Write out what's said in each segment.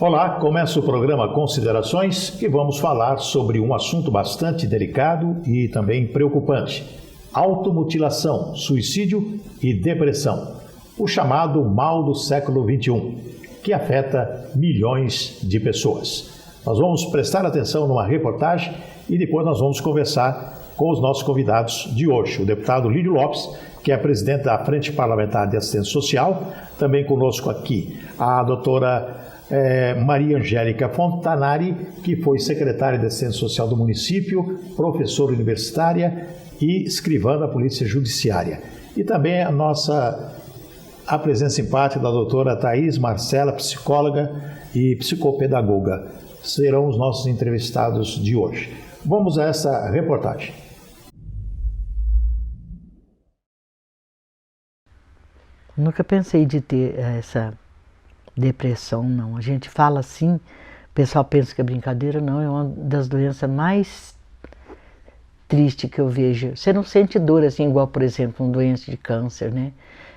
Olá, começa o programa Considerações e vamos falar sobre um assunto bastante delicado e também preocupante: automutilação, suicídio e depressão, o chamado mal do século XXI, que afeta milhões de pessoas. Nós vamos prestar atenção numa reportagem e depois nós vamos conversar com os nossos convidados de hoje, o deputado Lídio Lopes, que é presidente da Frente Parlamentar de Assistência Social, também conosco aqui a doutora Maria Angélica Fontanari, que foi secretária de Assistência Social do município, professora universitária e escrivã da Polícia Judiciária. E também a presença simpática da doutora Thaís Marcela, psicóloga e psicopedagoga. Serão os nossos entrevistados de hoje. Vamos a essa reportagem. Nunca pensei de ter essa depressão, não. A gente fala assim, o pessoal pensa que é brincadeira, não. É uma das doenças mais tristes que eu vejo. Você não sente dor assim, igual, por exemplo, uma doença de câncer, né?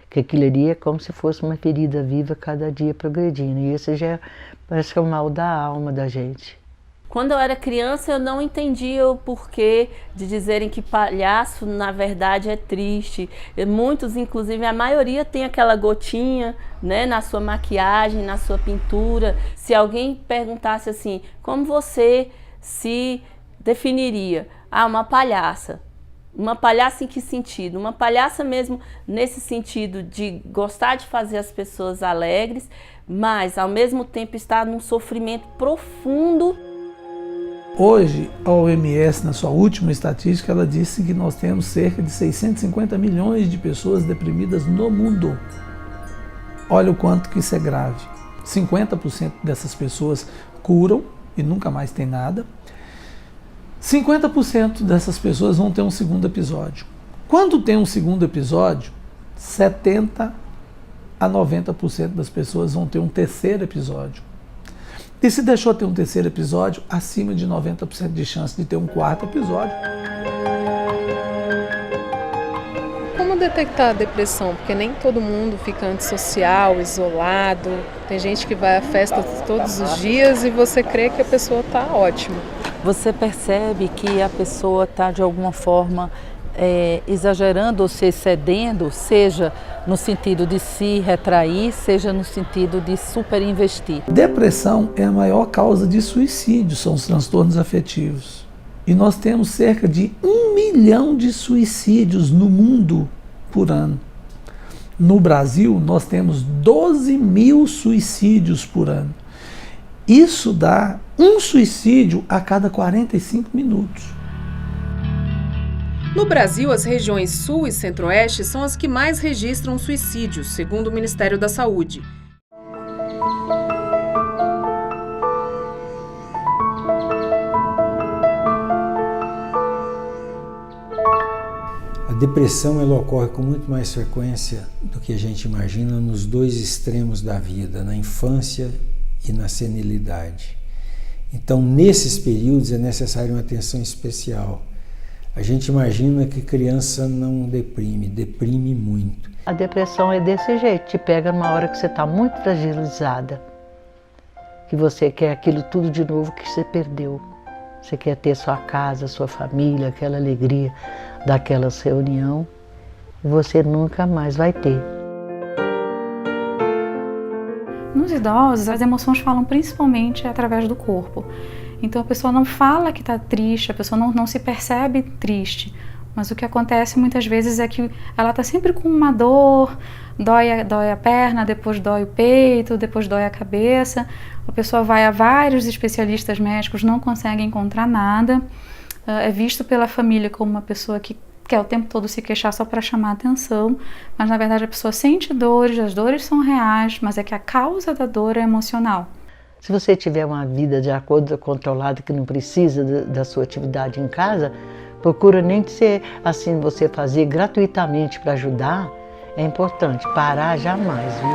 Que aquilo ali é como se fosse uma ferida viva cada dia progredindo. E isso já parece que é o mal da alma da gente. Quando eu era criança, eu não entendia o porquê de dizerem que palhaço, na verdade, é triste. Muitos, inclusive, a maioria tem aquela gotinha, né, na sua maquiagem, na sua pintura. Se alguém perguntasse assim, como você se definiria? Ah, uma palhaça. Uma palhaça em que sentido? Uma palhaça mesmo nesse sentido de gostar de fazer as pessoas alegres, mas, ao mesmo tempo, estar num sofrimento profundo. Hoje, a OMS, na sua última estatística, ela disse que nós temos cerca de 650 milhões de pessoas deprimidas no mundo. Olha o quanto que isso é grave. 50% dessas pessoas curam e nunca mais tem nada. 50% dessas pessoas vão ter um segundo episódio. Quando tem um segundo episódio, 70% a 90% das pessoas vão ter um terceiro episódio. E se deixou ter um terceiro episódio, acima de 90% de chance de ter um quarto episódio. Como detectar a depressão? Porque nem todo mundo fica antissocial, isolado. Tem gente que vai à festa todos os dias e você crê que a pessoa está ótima. Você percebe que a pessoa está de alguma forma exagerando ou se excedendo, seja no sentido de se retrair, seja no sentido de superinvestir. Depressão é a maior causa de suicídio, são os transtornos afetivos. E nós temos cerca de 1 milhão de suicídios no mundo por ano. No Brasil, nós temos 12 mil suicídios por ano. Isso dá um suicídio a cada 45 minutos. No Brasil, as regiões Sul e Centro-Oeste são as que mais registram suicídios, segundo o Ministério da Saúde. A depressão ela ocorre com muito mais frequência do que a gente imagina nos dois extremos da vida, na infância e na senilidade. Então, nesses períodos é necessária uma atenção especial. A gente imagina que criança não deprime, deprime muito. A depressão é desse jeito, te pega numa hora que você está muito fragilizada, que você quer aquilo tudo de novo que você perdeu. Você quer ter sua casa, sua família, aquela alegria daquelas reuniões, e você nunca mais vai ter. Nos idosos, as emoções falam principalmente através do corpo. Então a pessoa não fala que está triste, a pessoa não se percebe triste. Mas o que acontece muitas vezes é que ela está sempre com uma dor, dói a perna, depois dói o peito, depois dói a cabeça. A pessoa vai a vários especialistas médicos, não consegue encontrar nada. É visto pela família como uma pessoa que quer o tempo todo se queixar só para chamar atenção, mas na verdade a pessoa sente dores, as dores são reais, mas é que a causa da dor é emocional. Se você tiver uma vida de acordo controlada que não precisa da sua atividade em casa, procura nem que você fazer gratuitamente para ajudar, é importante. Parar jamais, viu?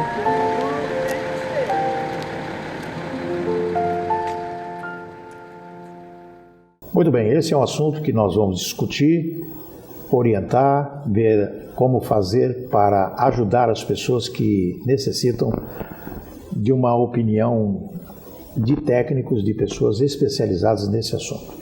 Muito bem, esse é um assunto que nós vamos discutir, orientar, ver como fazer para ajudar as pessoas que necessitam de uma opinião de técnicos, de pessoas especializadas nesse assunto.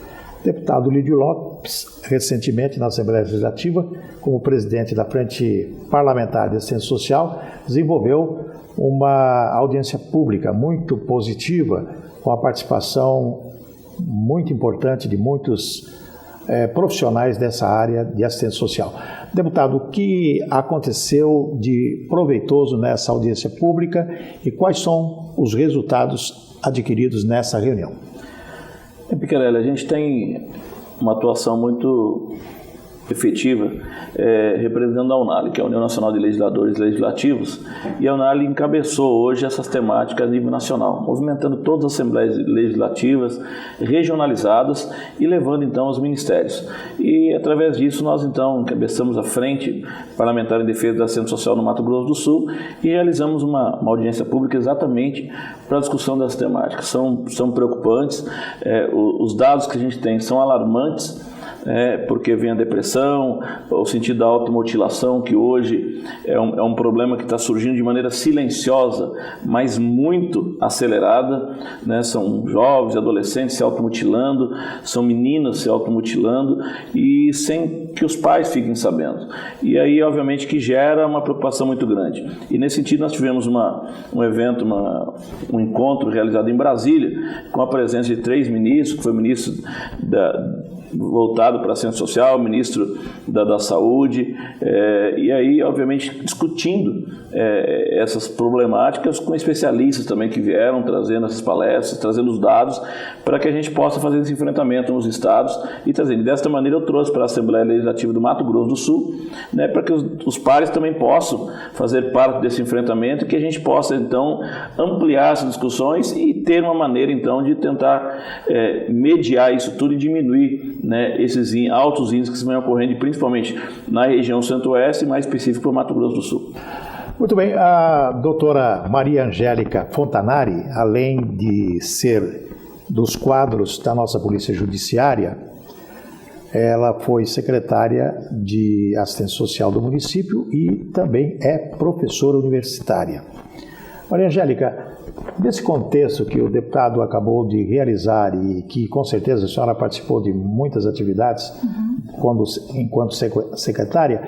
O deputado Lídio Lopes, recentemente na Assembleia Legislativa, como presidente da Frente Parlamentar de Assistência Social, desenvolveu uma audiência pública muito positiva, com a participação muito importante de muitos profissionais dessa área de assistência social. Deputado, o que aconteceu de proveitoso nessa audiência pública e quais são os resultados adquiridos nessa reunião? Picarelli, a gente tem uma atuação muito efetiva representando a UNALE, que é a União Nacional de Legisladores Legislativos, e a UNALE encabeçou hoje essas temáticas a nível nacional, movimentando todas as assembleias legislativas regionalizadas e levando então aos ministérios. E através disso nós então encabeçamos a Frente Parlamentar em Defesa da Assistência Social no Mato Grosso do Sul e realizamos uma audiência pública exatamente para a discussão dessas temáticas. São preocupantes, os dados que a gente tem são alarmantes, porque vem a depressão, o sentido da automutilação, que hoje é um problema que está surgindo de maneira silenciosa, mas muito acelerada, né? São jovens, adolescentes se automutilando, são meninos se automutilando e sem que os pais fiquem sabendo. E aí, obviamente, que gera uma preocupação muito grande. E nesse sentido, nós tivemos um evento, um encontro realizado em Brasília, com a presença de 3 ministros, que foi o ministro voltado para a ciência social, o ministro da Saúde, e aí, obviamente, discutindo essas problemáticas com especialistas também que vieram trazendo essas palestras, trazendo os dados para que a gente possa fazer esse enfrentamento nos estados e trazendo. Desta maneira, eu trouxe para a Assembleia Legislativa do Mato Grosso do Sul, né, para que os pares também possam fazer parte desse enfrentamento e que a gente possa, então, ampliar essas discussões e ter uma maneira, então, de tentar mediar isso tudo e diminuir, né, esses altos índices que vão ocorrendo, principalmente na região centro-oeste e mais específico para o Mato Grosso do Sul. Muito bem, a doutora Maria Angélica Fontanari, além de ser dos quadros da nossa Polícia Judiciária, ela foi secretária de Assistência Social do município e também é professora universitária. Maria Angélica, nesse contexto que o deputado acabou de realizar e que com certeza a senhora participou de muitas atividades enquanto secretária,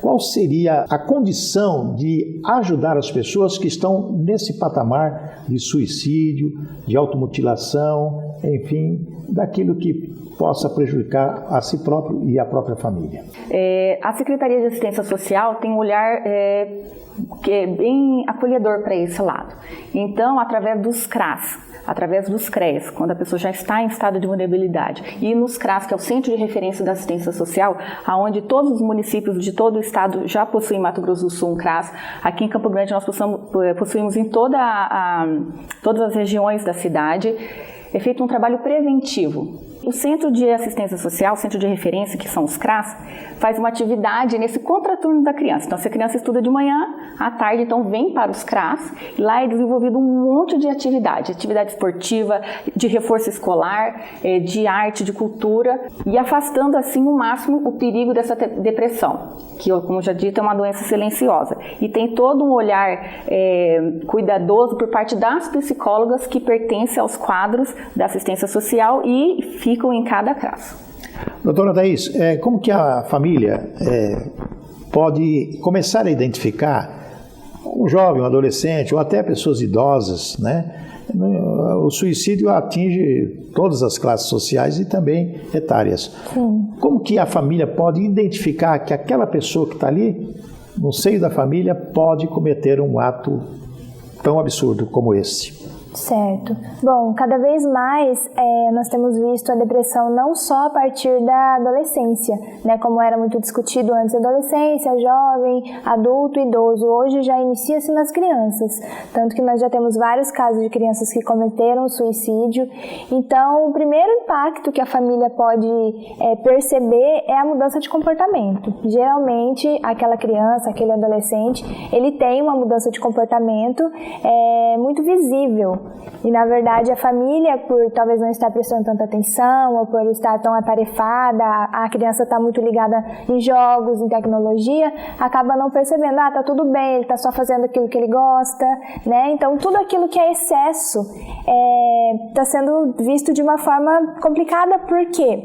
qual seria a condição de ajudar as pessoas que estão nesse patamar de suicídio, de automutilação, enfim, daquilo que possa prejudicar a si próprio e a própria família? A Secretaria de Assistência Social tem um olhar que é bem acolhedor para esse lado. Então, através dos CREAS, quando a pessoa já está em estado de vulnerabilidade, e nos CRAS, que é o Centro de Referência da Assistência Social, onde todos os municípios de todo o estado já possuem, Mato Grosso do Sul, um CRAS. Aqui em Campo Grande nós possuímos em todas as regiões da cidade. É feito um trabalho preventivo. O Centro de Assistência Social, o Centro de Referência, que são os CRAS, faz uma atividade nesse contraturno da criança. Então, se a criança estuda de manhã, à tarde, então vem para os CRAS, e lá é desenvolvido um monte de atividade esportiva, de reforço escolar, de arte, de cultura, e afastando assim o máximo o perigo dessa depressão, que, como já dito, é uma doença silenciosa. E tem todo um olhar cuidadoso por parte das psicólogas que pertencem aos quadros da assistência social e ficam em cada CRAS. Doutora Thaís, como que a família pode começar a identificar um jovem, um adolescente ou até pessoas idosas, né? O suicídio atinge todas as classes sociais e também etárias. Sim. Como que a família pode identificar que aquela pessoa que está ali, no seio da família, pode cometer um ato tão absurdo como esse? Certo. Bom, cada vez mais nós temos visto a depressão não só a partir da adolescência, né, como era muito discutido antes, adolescência, jovem, adulto, idoso. Hoje já inicia-se nas crianças, tanto que nós já temos vários casos de crianças que cometeram suicídio. Então, o primeiro impacto que a família pode perceber é a mudança de comportamento. Geralmente, aquela criança, aquele adolescente, ele tem uma mudança de comportamento muito visível. E na verdade a família, por talvez não estar prestando tanta atenção ou por estar tão atarefada, a criança está muito ligada em jogos, em tecnologia, acaba não percebendo, tá tudo bem, ele está só fazendo aquilo que ele gosta, né? Então tudo aquilo que é excesso está sendo visto de uma forma complicada, porque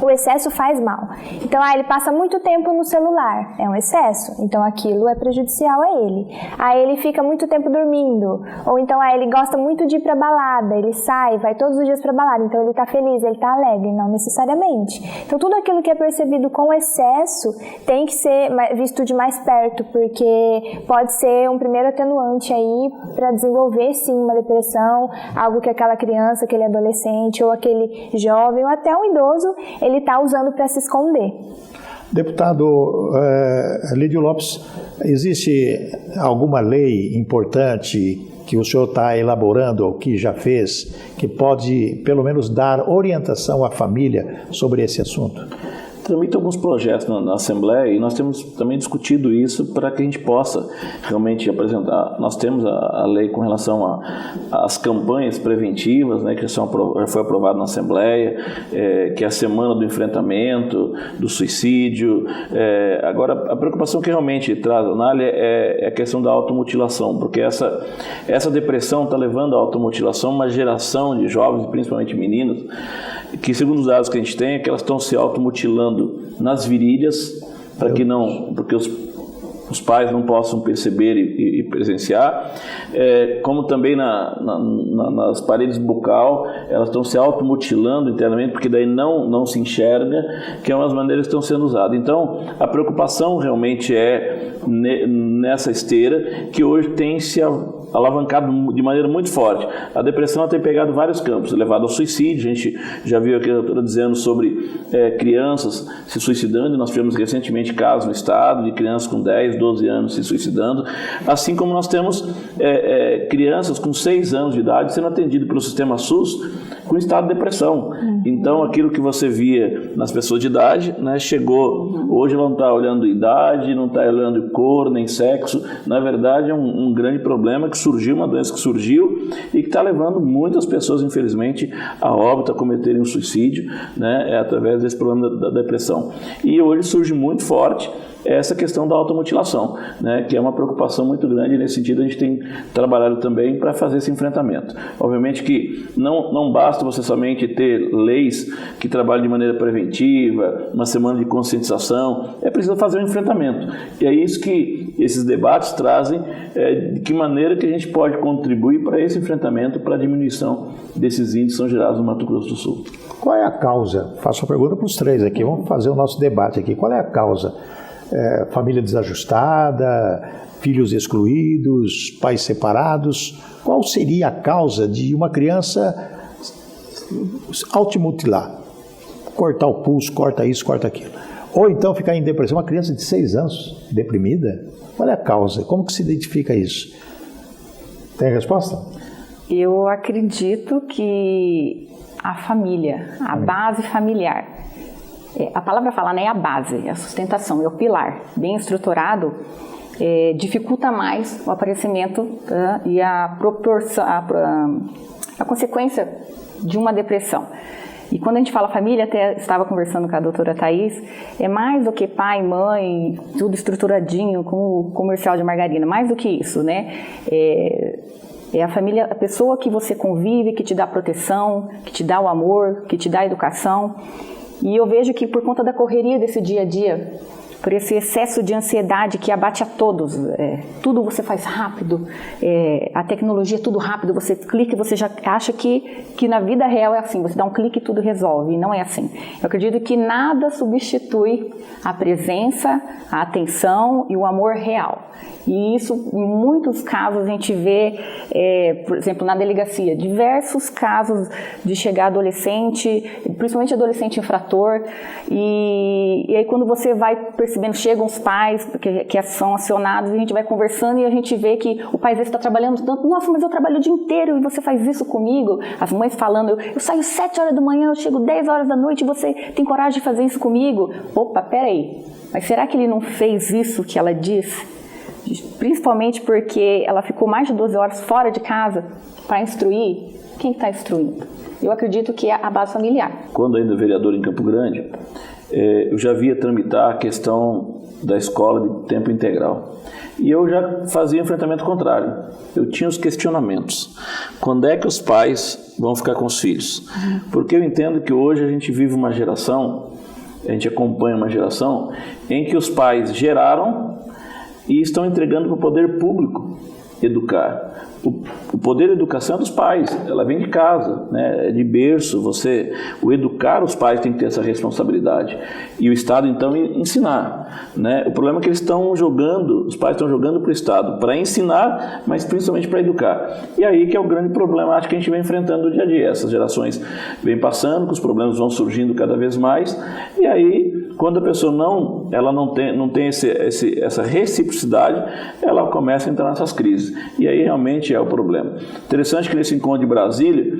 o excesso faz mal. Então, ele passa muito tempo no celular, é um excesso, então aquilo é prejudicial a ele. Ele fica muito tempo dormindo, ou então ele gosta muito de ir pra balada, ele sai, vai todos os dias pra balada, então ele tá feliz, ele tá alegre, não necessariamente. Então, tudo aquilo que é percebido com excesso tem que ser visto de mais perto, porque pode ser um primeiro atenuante aí para desenvolver sim uma depressão, algo que aquela criança, aquele adolescente ou aquele jovem ou até um idoso ele está usando para se esconder. Deputado Lídio Lopes, existe alguma lei importante que o senhor está elaborando ou que já fez, que pode pelo menos dar orientação à família sobre esse assunto? Tramita alguns projetos na Assembleia e nós temos também discutido isso para que a gente possa realmente apresentar. Nós temos a lei com relação às campanhas preventivas, né, que já foi aprovada na Assembleia, que é a Semana do Enfrentamento, do Suicídio. Agora, a preocupação que realmente traz a Anália é a questão da automutilação, porque essa depressão está levando à automutilação uma geração de jovens, principalmente meninos, que segundo os dados que a gente tem, é que elas estão se automutilando nas virilhas, porque os pais não possam perceber e presenciar, como também nas paredes bucal, elas estão se automutilando internamente, porque daí não se enxerga, que é uma das maneiras que estão sendo usadas. Então, a preocupação realmente é nessa esteira, que hoje tem se alavancado de maneira muito forte. A depressão tem pegado vários campos, levado ao suicídio. A gente já viu aqui a doutora dizendo sobre crianças se suicidando, e nós tivemos recentemente casos no estado de crianças com 10, 12 anos se suicidando, assim como nós temos crianças com 6 anos de idade sendo atendidas pelo sistema SUS com estado de depressão. Então, aquilo que você via nas pessoas de idade, né, chegou, hoje não está olhando idade, não está olhando cor, nem sexo. Na verdade, é um grande problema que surgiu, uma doença que surgiu e que está levando muitas pessoas, infelizmente, a óbito, a cometerem um suicídio, né, através desse problema da depressão. E hoje surge muito forte essa questão da automutilação, né, que é uma preocupação muito grande, e nesse sentido a gente tem trabalhado também para fazer esse enfrentamento. Obviamente que não basta você somente ter leis que trabalhem de maneira preventiva, uma semana de conscientização, é preciso fazer um enfrentamento. E é isso que esses debates trazem, de que maneira que a gente pode contribuir para esse enfrentamento, para a diminuição desses índices que são gerados no Mato Grosso do Sul. Qual é a causa? Faço a pergunta para os três aqui, vamos fazer o nosso debate aqui. Qual é a causa? Família desajustada, filhos excluídos, pais separados. Qual seria a causa de uma criança automutilar? Cortar o pulso, corta isso, corta aquilo. Ou então ficar em depressão. Uma criança de 6 anos deprimida? Qual é a causa? Como que se identifica isso? Tem a resposta? Eu acredito que a família, a base familiar, a palavra falar, né, é a base, é a sustentação, é o pilar, bem estruturado, dificulta mais o aparecimento e a proporção, a consequência de uma depressão. E quando a gente fala família, até estava conversando com a doutora Thaís, é mais do que pai, mãe, tudo estruturadinho, como o comercial de margarina, mais do que isso, né? É a família, a pessoa que você convive, que te dá proteção, que te dá o amor, que te dá a educação. E eu vejo que por conta da correria desse dia a dia, por esse excesso de ansiedade que abate a todos, tudo você faz rápido, a tecnologia é tudo rápido, você clica e você já acha que na vida real é assim, você dá um clique e tudo resolve, e não é assim. Eu acredito que nada substitui a presença, a atenção e o amor real. E isso, em muitos casos, a gente vê, por exemplo, na delegacia, diversos casos de chegar adolescente, principalmente adolescente infrator, e aí quando você vai percebendo, chegam os pais que são acionados, e a gente vai conversando e a gente vê que o pai às vezes está trabalhando tanto, nossa, mas eu trabalho o dia inteiro e você faz isso comigo? As mães falando, eu saio 7 horas da manhã, eu chego 10 horas da noite e você tem coragem de fazer isso comigo? Opa, peraí, mas será que ele não fez isso que ela disse? principalmente porque ela ficou mais de 12 horas fora de casa para instruir, quem está instruindo? Eu acredito que é a base familiar. Quando ainda vereador em Campo Grande, eu já via tramitar a questão da escola de tempo integral. E eu já fazia enfrentamento contrário. Eu tinha os questionamentos. Quando é que os pais vão ficar com os filhos? Porque eu entendo que hoje a gente vive uma geração, a gente acompanha uma geração em que os pais geraram e estão entregando para o poder público educar. O poder de educação é dos pais, ela vem de casa, né? É de berço. O educar os pais tem que ter essa responsabilidade. E o Estado, então, ensinar, né? O problema é que eles estão jogando, os pais estão jogando para o Estado, para ensinar, mas principalmente para educar. E aí que é o grande problema, acho que a gente vem enfrentando no dia a dia. Essas gerações vêm passando, que os problemas vão surgindo cada vez mais, e aí, quando a pessoa não tem essa reciprocidade, ela começa a entrar nessas crises. E aí realmente é o problema. Interessante que nesse encontro de Brasília,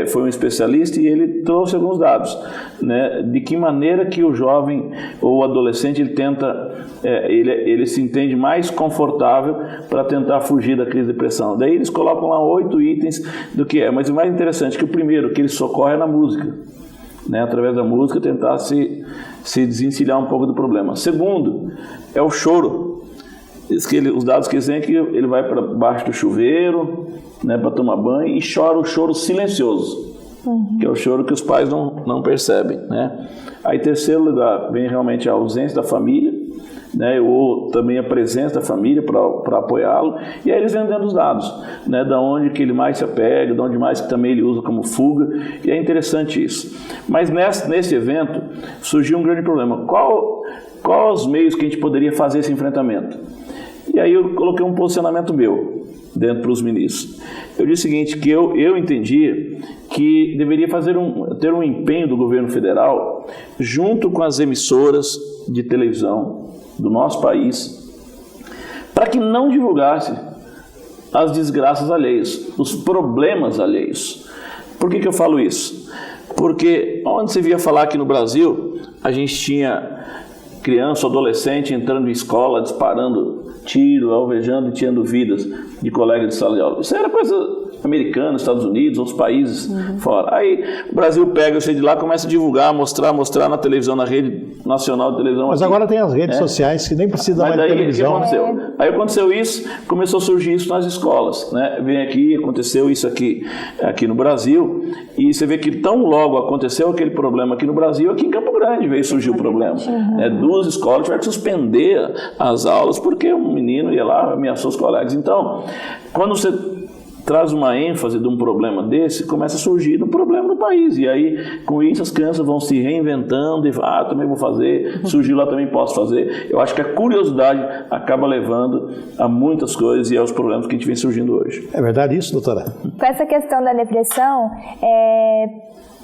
foi um especialista e ele trouxe alguns dados, né, de que maneira que o jovem ou o adolescente ele se entende mais confortável para tentar fugir da crise de depressão. Daí eles colocam lá 8 itens do que é. Mas o mais interessante é que o primeiro que ele socorre é na música, né, através da música tentar se desencilhar um pouco do problema. Segundo, é o choro. Os dados que dizem é que ele vai para baixo do chuveiro, né, para tomar banho e chora o choro silencioso, que é o choro que os pais não percebem, né? Aí, em terceiro lugar, vem realmente a ausência da família, né, ou também a presença da família para apoiá-lo, e aí eles vêm dando os dados, né, da onde que ele mais se apega, de onde mais que também ele usa como fuga, e é interessante isso. Mas nesse evento surgiu um grande problema. Quais os meios que a gente poderia fazer esse enfrentamento? E aí eu coloquei um posicionamento meu dentro para os ministros. Eu disse o seguinte, que eu entendi que deveria ter um empenho do governo federal junto com as emissoras de televisão do nosso país para que não divulgasse as desgraças alheias, os problemas alheios. Por que eu falo isso? Porque onde você via falar que no Brasil a gente tinha criança ou adolescente entrando em escola, disparando tiro, alvejando e tirando vidas de colegas de sala de aula. Isso era coisa americana, Estados Unidos, outros países fora. Aí o Brasil pega isso de lá, começa a divulgar, mostrar na televisão, na rede nacional de televisão. Mas agora tem as redes sociais que nem precisa mais de televisão. O que aconteceu? Aí aconteceu isso, começou a surgir isso nas escolas, né? Vem aqui, aconteceu isso aqui no Brasil, e você vê que tão logo aconteceu aquele problema aqui no Brasil, aqui em Campo Grande veio surgir o problema. 2 escolas tiveram que suspender as aulas porque um menino ia lá, ameaçou os colegas. Então, quando você traz uma ênfase de um problema desse, começa a surgir um problema no país. E aí, com isso, as crianças vão se reinventando e também vou fazer, surgiu lá, também posso fazer. Eu acho que a curiosidade acaba levando a muitas coisas e aos problemas que a gente vem surgindo hoje. É verdade isso, doutora? Com essa questão da depressão,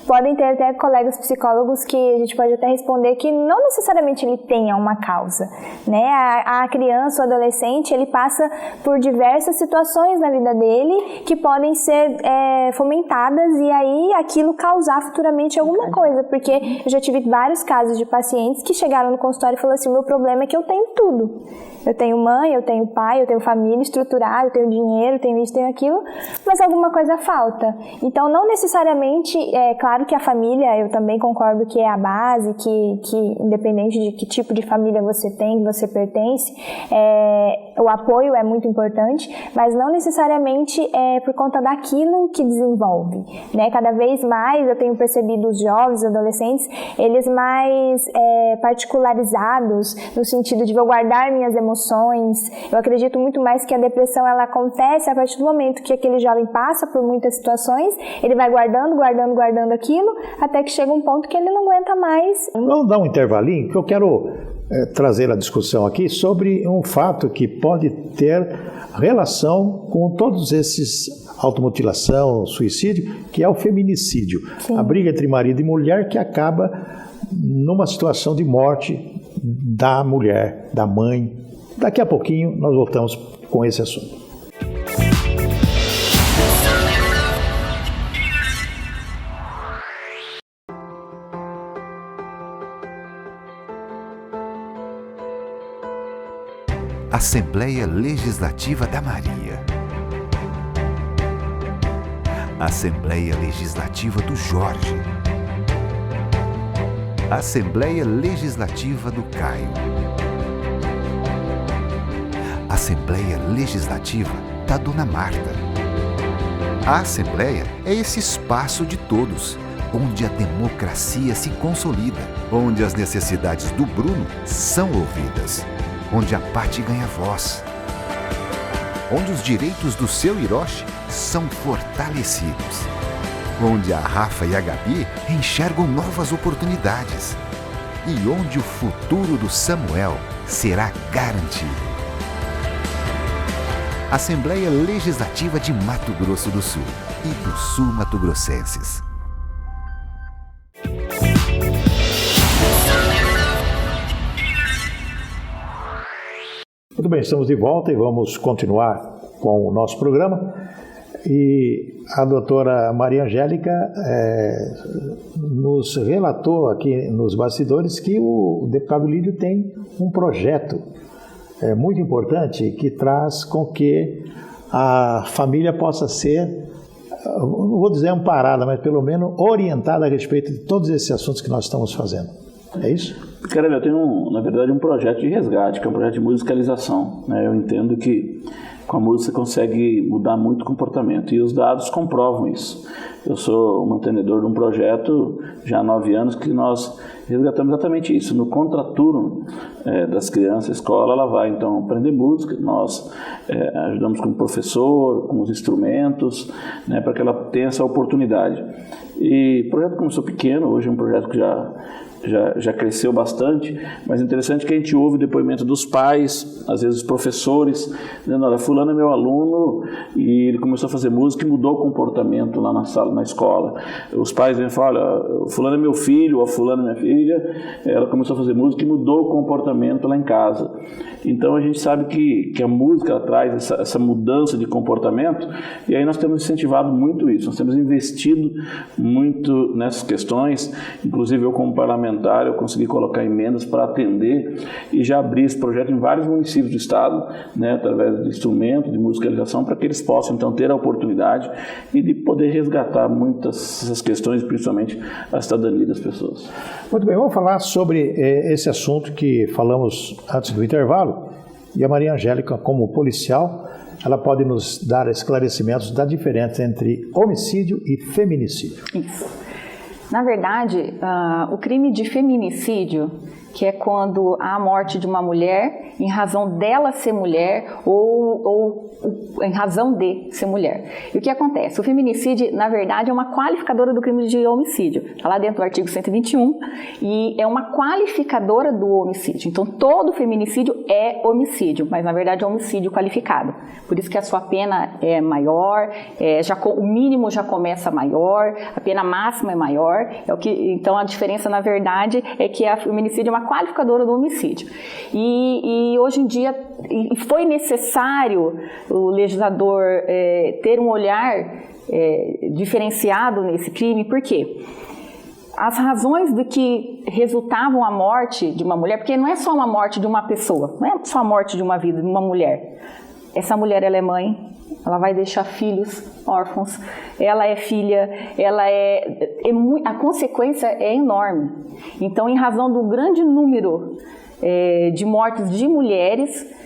podem ter até colegas psicólogos que a gente pode até responder que não necessariamente ele tenha uma causa, né? A criança ou adolescente, ele passa por diversas situações na vida dele que podem ser fomentadas e aí aquilo causar futuramente alguma coisa, porque eu já tive vários casos de pacientes que chegaram no consultório e falaram assim, o meu problema é que eu tenho tudo. Eu tenho mãe, eu tenho pai, eu tenho família estruturada, eu tenho dinheiro, eu tenho isso, tenho aquilo, mas alguma coisa falta. Então, não necessariamente, claro que a família, eu também concordo que é a base, que independente de que tipo de família você tem, você pertence, o apoio é muito importante, mas não necessariamente por conta daquilo que desenvolve, né? Cada vez mais eu tenho percebido os jovens, adolescentes, eles mais particularizados, no sentido de vou guardar minhas emoções. Eu acredito muito mais que a depressão ela acontece a partir do momento que aquele jovem passa por muitas situações, ele vai guardando aquilo, até que chega um ponto que ele não aguenta mais. Vamos dar um intervalinho, que eu quero trazer a discussão aqui sobre um fato que pode ter relação com todos esses automutilação, suicídio, que é o feminicídio. Sim. A briga entre marido e mulher que acaba numa situação de morte da mulher, da mãe. Daqui a pouquinho nós voltamos com esse assunto. A Assembleia Legislativa da Maria. Assembleia Legislativa do Jorge. Assembleia Legislativa do Caio. Assembleia Legislativa da Dona Marta. A Assembleia é esse espaço de todos, onde a democracia se consolida, onde as necessidades do Bruno são ouvidas, onde a Pati ganha voz, onde os direitos do seu Hiroshi são fortalecidos, onde a Rafa e a Gabi enxergam novas oportunidades e onde o futuro do Samuel será garantido. Assembleia Legislativa de Mato Grosso do Sul e do Sul-Mato-Grossenses. Muito bem, estamos de volta e vamos continuar com o nosso programa. E a doutora Maria Angélica nos relatou aqui nos bastidores que o deputado Lídio tem um projeto muito importante que traz com que a família possa ser, não vou dizer amparada, mas pelo menos orientada a respeito de todos esses assuntos que nós estamos fazendo. É isso? Caramba, eu tenho, na verdade, um projeto de resgate, que é um projeto de musicalização, né? Eu entendo que com a música você consegue mudar muito o comportamento e os dados comprovam isso. Eu sou um mantenedor de um projeto já há 9 anos que nós resgatamos exatamente isso. No contraturno das crianças, a escola ela vai então aprender música, nós ajudamos com o professor, com os instrumentos, né, para que ela tenha essa oportunidade. E o projeto começou pequeno, hoje é um projeto que já cresceu bastante, mas interessante que a gente ouve o depoimento dos pais, às vezes os professores, dizendo, olha, fulano é meu aluno e ele começou a fazer música e mudou o comportamento lá na sala, na escola. Os pais vêm e falam, olha, fulano é meu filho, ou fulano é minha filha, ela começou a fazer música e mudou o comportamento lá em casa. Então a gente sabe que a música traz essa mudança de comportamento e aí nós temos incentivado muito isso, nós temos investido muito nessas questões, inclusive eu como parlamentar eu consegui colocar emendas para atender e já abrir esse projeto em vários municípios do estado, né, através de instrumento, de musicalização, para que eles possam então ter a oportunidade e de poder resgatar muitas essas questões, principalmente a cidadania das pessoas. Muito bem, vamos falar sobre esse assunto que falamos antes do intervalo e a Maria Angélica, como policial, ela pode nos dar esclarecimentos da diferença entre homicídio e feminicídio. Isso. Na verdade, o crime de feminicídio, que é quando há a morte de uma mulher em razão dela ser mulher ou em razão de ser mulher. E o que acontece? O feminicídio, na verdade, é uma qualificadora do crime de homicídio. Está lá dentro do artigo 121 e é uma qualificadora do homicídio. Então, todo feminicídio é homicídio, mas na verdade é homicídio qualificado. Por isso que a sua pena é maior, o mínimo já começa maior, a pena máxima é maior. Então, a diferença, na verdade, é que a feminicídio é uma qualificadora do homicídio. E hoje em dia foi necessário o legislador ter um olhar diferenciado nesse crime, por quê? As razões do que resultavam a morte de uma mulher, porque não é só uma morte de uma pessoa, não é só a morte de uma vida, de uma mulher. Essa mulher, ela é mãe, ela vai deixar filhos órfãos, ela é filha, a consequência é enorme. Então, em razão do grande número de mortes de mulheres,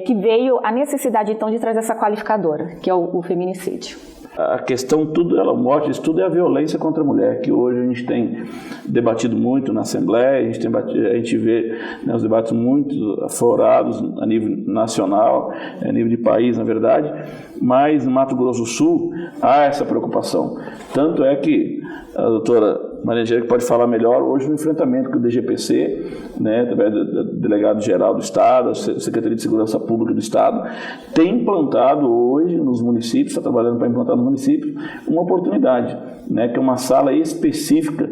que veio a necessidade, então, de trazer essa qualificadora, que é o feminicídio. A questão, a morte, isso tudo é a violência contra a mulher, que hoje a gente tem debatido muito na Assembleia, a gente vê, né, os debates muito aflorados a nível nacional, a nível de país, na verdade, mas no Mato Grosso do Sul há essa preocupação. Tanto é que a doutora Maria Angélica pode falar melhor hoje no enfrentamento que o DGPC, né, através do delegado-geral do Estado, a Secretaria de Segurança Pública do Estado, tem implantado hoje nos municípios, está trabalhando para implantar no município, uma oportunidade, né, que é uma sala específica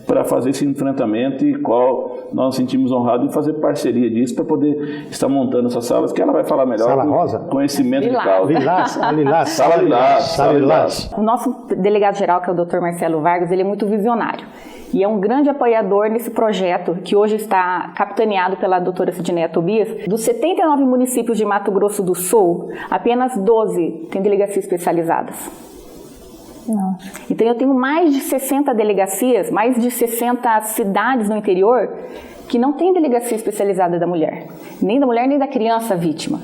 para fazer esse enfrentamento e qual nós nos sentimos honrados em fazer parceria disso para poder estar montando essas salas, que ela vai falar melhor Sala com rosa? Conhecimento de causa. Sala Lilás. O nosso delegado-geral, que é o Dr. Marcelo Vargas, ele é muito visionário. E é um grande apoiador nesse projeto, que hoje está capitaneado pela doutora Sidneia Tobias. Dos 79 municípios de Mato Grosso do Sul, apenas 12 têm delegacias especializadas. Não. Então eu tenho mais de 60 delegacias, mais de 60 cidades no interior que não tem delegacia especializada da mulher, nem da mulher nem da criança vítima.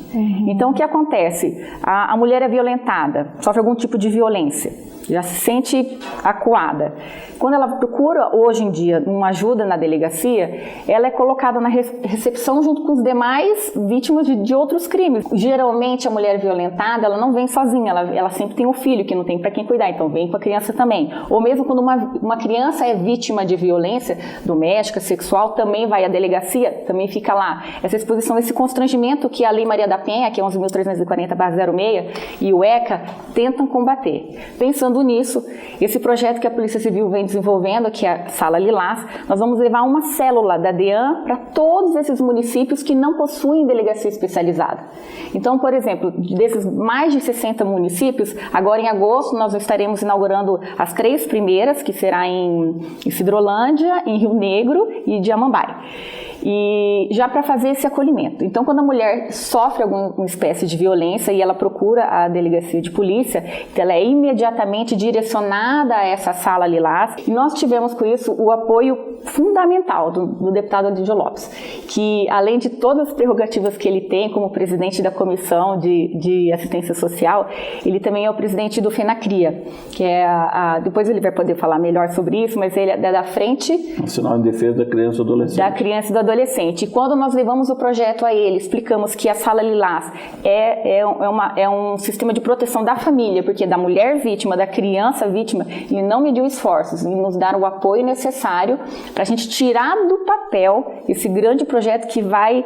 Então o que acontece? A mulher é violentada, sofre algum tipo de violência, já se sente acuada. Quando ela procura hoje em dia uma ajuda na delegacia, ela é colocada na recepção junto com os demais vítimas de outros crimes. Geralmente a mulher violentada, ela não vem sozinha, ela sempre tem um filho que não tem para quem cuidar, então vem com a criança também. Ou mesmo quando uma criança é vítima de violência doméstica, sexual, também vai à delegacia, também fica lá. Essa exposição, esse constrangimento que a Lei Maria da Penha, que é 11.340/06, e o ECA tentam combater. Pensando nisso, esse projeto que a Polícia Civil vem desenvolvendo, que é a Sala Lilás, nós vamos levar uma célula da DEAN para todos esses municípios que não possuem delegacia especializada. Então, por exemplo, desses mais de 60 municípios, agora em agosto nós estaremos inaugurando as 3 primeiras, que será em Cidrolândia, em Rio Negro e Diamambai. E já para fazer esse acolhimento. Então, quando a mulher sofre alguma espécie de violência e ela procura a delegacia de polícia, então ela é imediatamente direcionada a essa Sala Lilás. E nós tivemos com isso o apoio fundamental do deputado Adídio Lopes, que além de todas as prerrogativas que ele tem como presidente da Comissão de Assistência Social, ele também é o presidente do FENACRIA, que é depois ele vai poder falar melhor sobre isso, mas ele é da Frente Nacional em Defesa da Criança e do Adolescente. Da Criança e do Adolescente. E quando nós levamos o projeto a ele, explicamos que a Sala Lilás é um sistema de proteção da família, porque da mulher vítima, da criança vítima, ele não mediu esforços em nos dar o apoio necessário para a gente tirar do papel esse grande projeto que vai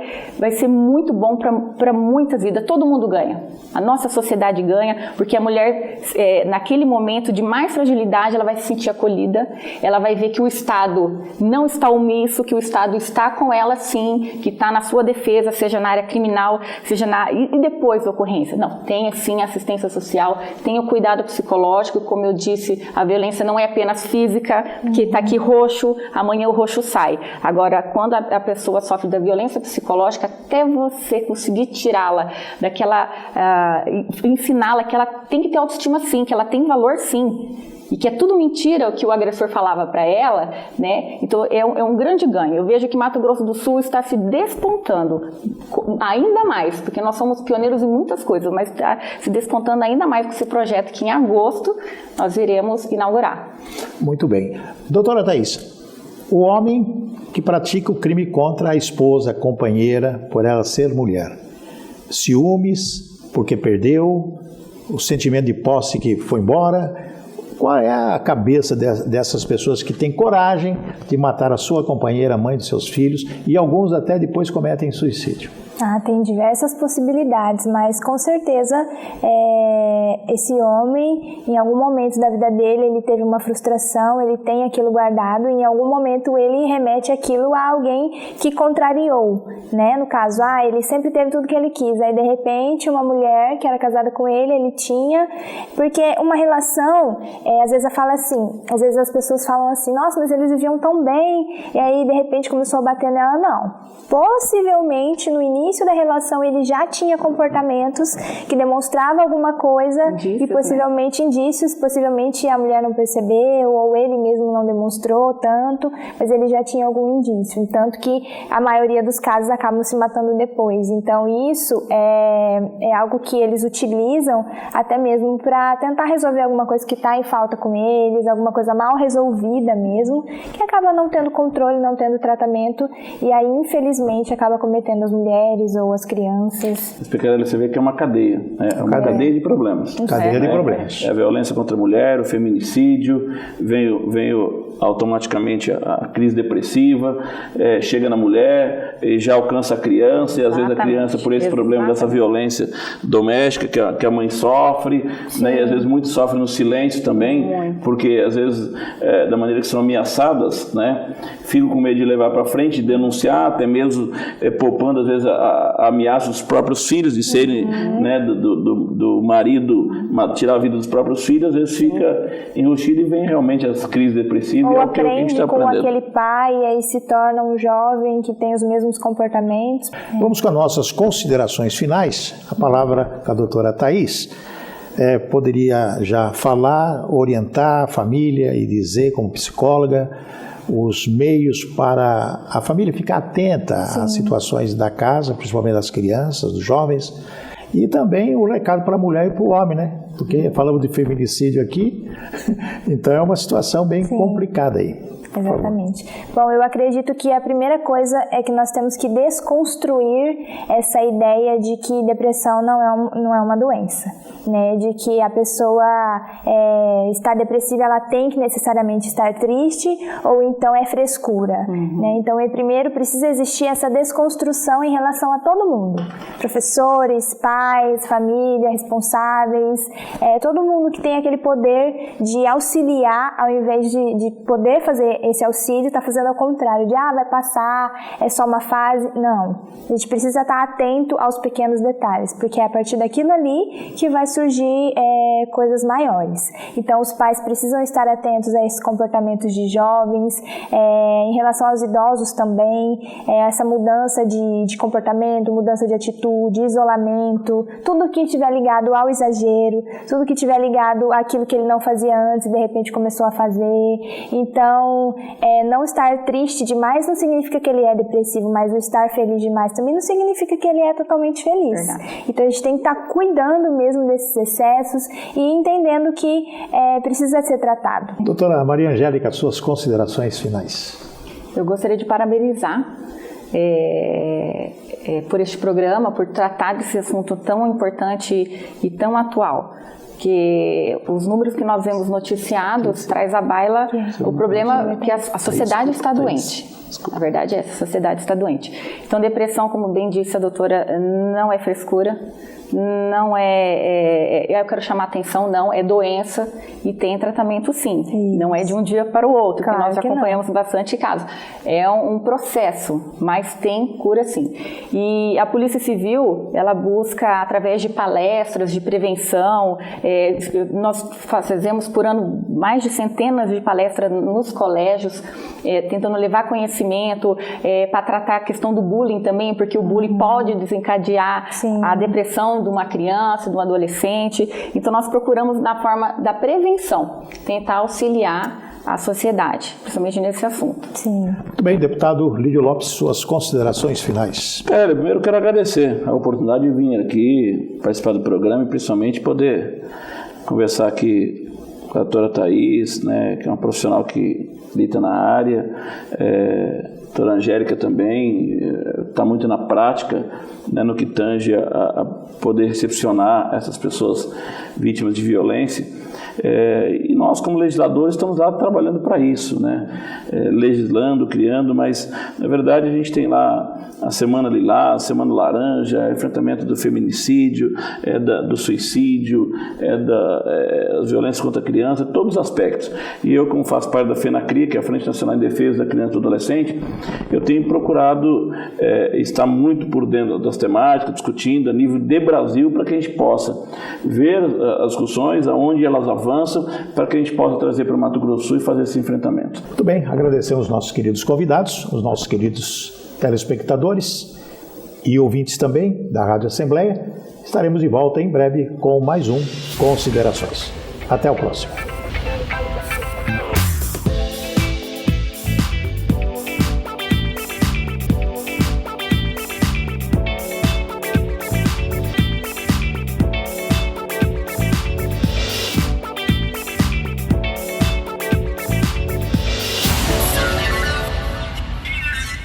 ser muito bom para muitas vidas. Todo mundo ganha. A nossa sociedade ganha, porque a mulher, naquele momento de mais fragilidade, ela vai se sentir acolhida, ela vai ver que o Estado não está omisso, que o Estado está com ela sim, que está na sua defesa, seja na área criminal, seja e depois da ocorrência. Não, tem sim assistência social, tem o cuidado psicológico, como eu disse, a violência não é apenas física, que está aqui roxo, amanhã o roxo sai. Agora, quando a pessoa sofre da violência psicológica, até você conseguir tirá-la daquela, ensiná-la que ela tem que ter autoestima sim, que ela tem valor sim. E que é tudo mentira o que o agressor falava para ela, né? Então é um grande ganho. Eu vejo que Mato Grosso do Sul está se despontando ainda mais, porque nós somos pioneiros em muitas coisas, mas está se despontando ainda mais com esse projeto que em agosto nós iremos inaugurar. Muito bem. Doutora Thaís, o homem que pratica o crime contra a esposa, a companheira, por ela ser mulher, ciúmes porque perdeu, o sentimento de posse que foi embora. Qual é a cabeça dessas pessoas que têm coragem de matar a sua companheira, a mãe de seus filhos, e alguns até depois cometem suicídio? Tem diversas possibilidades, mas com certeza esse homem, em algum momento da vida dele, ele teve uma frustração, ele tem aquilo guardado, e em algum momento ele remete aquilo a alguém que contrariou, né? No caso, ele sempre teve tudo que ele quis, aí de repente uma mulher que era casada com ele tinha, porque uma relação, às vezes fala assim, às vezes as pessoas falam assim, nossa, mas eles viviam tão bem, e aí de repente começou a bater nela. Não, possivelmente no início da relação ele já tinha comportamentos que demonstravam alguma coisa, e possivelmente indícios, possivelmente a mulher não percebeu ou ele mesmo não demonstrou tanto, mas ele já tinha algum indício, tanto que a maioria dos casos acabam se matando depois. Então isso é algo que eles utilizam até mesmo para tentar resolver alguma coisa que está em falta com eles, alguma coisa mal resolvida mesmo, que acaba não tendo controle, não tendo tratamento, e aí infelizmente acaba cometendo as mulheres ou as crianças. Você vê que é uma cadeia, né? É uma cadeia de problemas. Cadeia de problemas. É a violência contra a mulher, o feminicídio, vem automaticamente a crise depressiva, chega na mulher, já alcança a criança, e às vezes a criança, por esse problema dessa violência doméstica que a mãe sofre, né, e às vezes muitos sofrem no silêncio também, porque às vezes, da maneira que são ameaçadas, né, ficam com medo de levar para frente, de denunciar, até mesmo poupando às vezes a ameaça dos próprios filhos, de serem, né, do marido, tirar a vida dos próprios filhos, às vezes fica enrustido e vem realmente as crises depressivas. Ou é o que a gente está com aprendendo. aquele pai e aí se torna um jovem que tem os mesmos comportamentos. Vamos com as nossas considerações finais. A palavra com a doutora Thaís. Poderia já falar, orientar a família e dizer, como psicóloga, os meios para a família ficar atenta às situações da casa, principalmente das crianças, dos jovens, e também o recado para a mulher e para o homem, né? Porque falamos de feminicídio aqui, então é uma situação bem complicada aí. Exatamente. Bom, eu acredito que a primeira coisa é que nós temos que desconstruir essa ideia de que depressão não é uma doença, né? De que a pessoa está depressiva, ela tem que necessariamente estar triste, ou então é frescura, né? Então, primeiro precisa existir essa desconstrução em relação a todo mundo. Professores, pais, família, responsáveis, todo mundo que tem aquele poder de auxiliar, ao invés de poder fazer esse auxílio, está fazendo ao contrário, de vai passar, é só uma fase. Não, a gente precisa estar atento aos pequenos detalhes, porque é a partir daquilo ali que vai surgir coisas maiores. Então os pais precisam estar atentos a esses comportamentos de jovens, em relação aos idosos também, essa mudança de comportamento, mudança de atitude, isolamento, tudo que estiver ligado ao exagero, tudo que estiver ligado àquilo que ele não fazia antes e de repente começou a fazer. Então, não estar triste demais não significa que ele é depressivo, mas o estar feliz demais também não significa que ele é totalmente feliz. Verdade. Então a gente tem que estar cuidando mesmo desses excessos e entendendo que precisa ser tratado. Doutora Maria Angélica, suas considerações finais. Eu gostaria de parabenizar por este programa, por tratar desse assunto tão importante e tão atual. Que os números que nós vemos noticiados traz à baila o problema que a sociedade está doente. A verdade é essa, a sociedade está doente. Então, depressão, como bem disse a doutora, não é frescura, não eu quero chamar a atenção, não, é doença e tem tratamento sim. Isso. Não é de um dia para o outro, claro, que nós acompanhamos bastante casos. É um processo, mas tem cura sim. E a Polícia Civil, ela busca, através de palestras de prevenção, nós fazemos por ano mais de centenas de palestras nos colégios, tentando levar conhecimento para tratar a questão do bullying também, porque o bullying pode desencadear a depressão de uma criança, de um adolescente. Então nós procuramos na forma da prevenção, tentar auxiliar a sociedade, principalmente nesse assunto. Sim. Muito bem, deputado Lídio Lopes, suas considerações finais. Primeiro eu quero agradecer a oportunidade de vir aqui participar do programa e principalmente poder conversar aqui com a doutora Thaís, né, que é uma profissional que lida na área, a doutora Angélica também está muito na prática, né, no que tange a poder recepcionar essas pessoas vítimas de violência. E nós, como legisladores, estamos lá trabalhando para isso, né? Legislando, criando, mas na verdade a gente tem lá a Semana Lilás, a Semana Laranja, enfrentamento do feminicídio, do suicídio, das violências contra a criança, todos os aspectos. E eu, como faço parte da FENACRI, que é a Frente Nacional em Defesa da Criança e do Adolescente, eu tenho procurado estar muito por dentro das temáticas, discutindo a nível de Brasil, para que a gente possa ver as discussões, aonde elas avançam, para que a gente possa trazer para o Mato Grosso do Sul e fazer esse enfrentamento. Muito bem, agradecemos os nossos queridos convidados, os nossos queridos telespectadores e ouvintes também da Rádio Assembleia. Estaremos de volta em breve com mais um Considerações. Até o próximo.